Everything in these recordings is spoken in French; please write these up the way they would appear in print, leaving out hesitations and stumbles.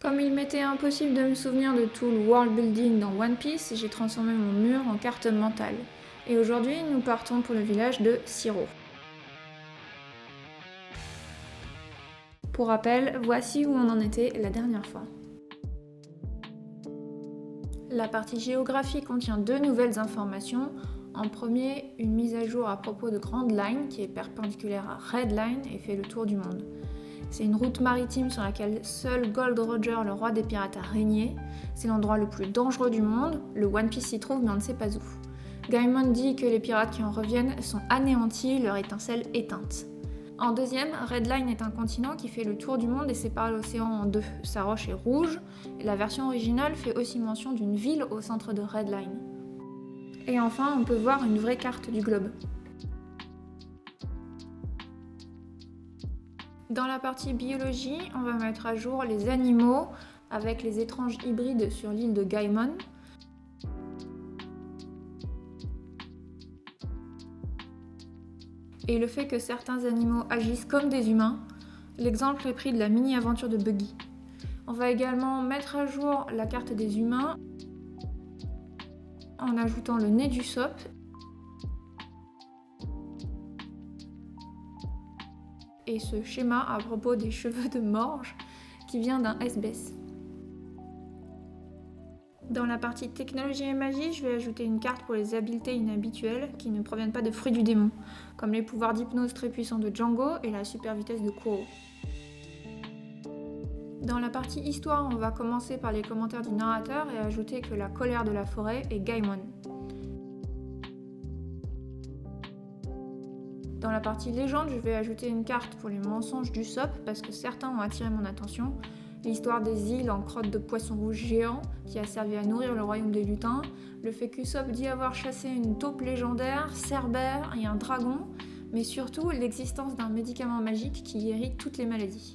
Comme il m'était impossible de me souvenir de tout le world building dans One Piece, j'ai transformé mon mur en carte mentale. Et aujourd'hui, nous partons pour le village de Siro. Pour rappel, voici où on en était la dernière fois. La partie géographie contient deux nouvelles informations. En premier, une mise à jour à propos de Grand Line qui est perpendiculaire à Red Line et fait le tour du monde. C'est une route maritime sur laquelle seul Gold Roger, le roi des pirates, a régné. C'est l'endroit le plus dangereux du monde. Le One Piece s'y trouve, mais on ne sait pas où. Gaimon dit que les pirates qui en reviennent sont anéantis, leur étincelle éteinte. En deuxième, Red Line est un continent qui fait le tour du monde et sépare l'océan en deux. Sa roche est rouge, et la version originale fait aussi mention d'une ville au centre de Red Line. Et enfin, on peut voir une vraie carte du globe. Dans la partie biologie, on va mettre à jour les animaux avec les étranges hybrides sur l'île de Gaimon. Et le fait que certains animaux agissent comme des humains. L'exemple est pris de la mini-aventure de Buggy. On va également mettre à jour la carte des humains en ajoutant le nez du Sop. Et ce schéma à propos des cheveux de Morge qui vient d'un SBS. Dans la partie technologie et magie, je vais ajouter une carte pour les habiletés inhabituelles qui ne proviennent pas de fruits du démon, comme les pouvoirs d'hypnose très puissants de Django et la super vitesse de Kuro. Dans la partie histoire, on va commencer par les commentaires du narrateur et ajouter que la colère de la forêt est Gaimon. Dans la partie légende, je vais ajouter une carte pour les mensonges du Sop parce que certains ont attiré mon attention. L'histoire des îles en crotte de poisson rouge géant qui a servi à nourrir le royaume des lutins, le fait qu'Usopp dit avoir chassé une taupe légendaire, Cerbère et un dragon, mais surtout l'existence d'un médicament magique qui guérit toutes les maladies.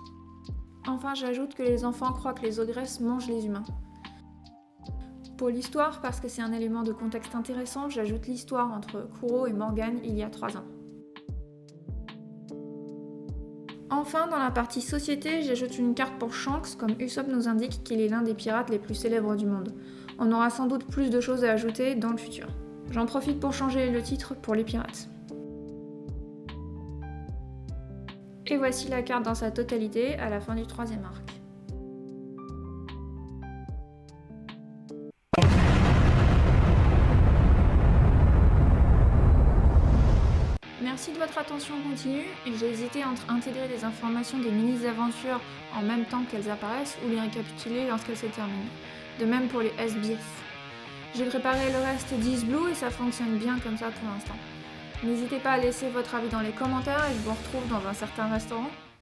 Enfin, j'ajoute que les enfants croient que les ogresses mangent les humains. Pour l'histoire, parce que c'est un élément de contexte intéressant, j'ajoute l'histoire entre Kuro et Morgane il y a 3 ans. Enfin, dans la partie société, j'ajoute une carte pour Shanks, comme Usopp nous indique qu'il est l'un des pirates les plus célèbres du monde. On aura sans doute plus de choses à ajouter dans le futur. J'en profite pour changer le titre pour les pirates. Et voici la carte dans sa totalité à la fin du 3e arc. Merci de votre attention continue. J'ai hésité entre intégrer les informations des mini-aventures en même temps qu'elles apparaissent ou les récapituler lorsqu'elles se terminent. De même pour les SBS. J'ai préparé le reste d'East Blue et ça fonctionne bien comme ça pour l'instant. N'hésitez pas à laisser votre avis dans les commentaires et je vous retrouve dans un certain restaurant.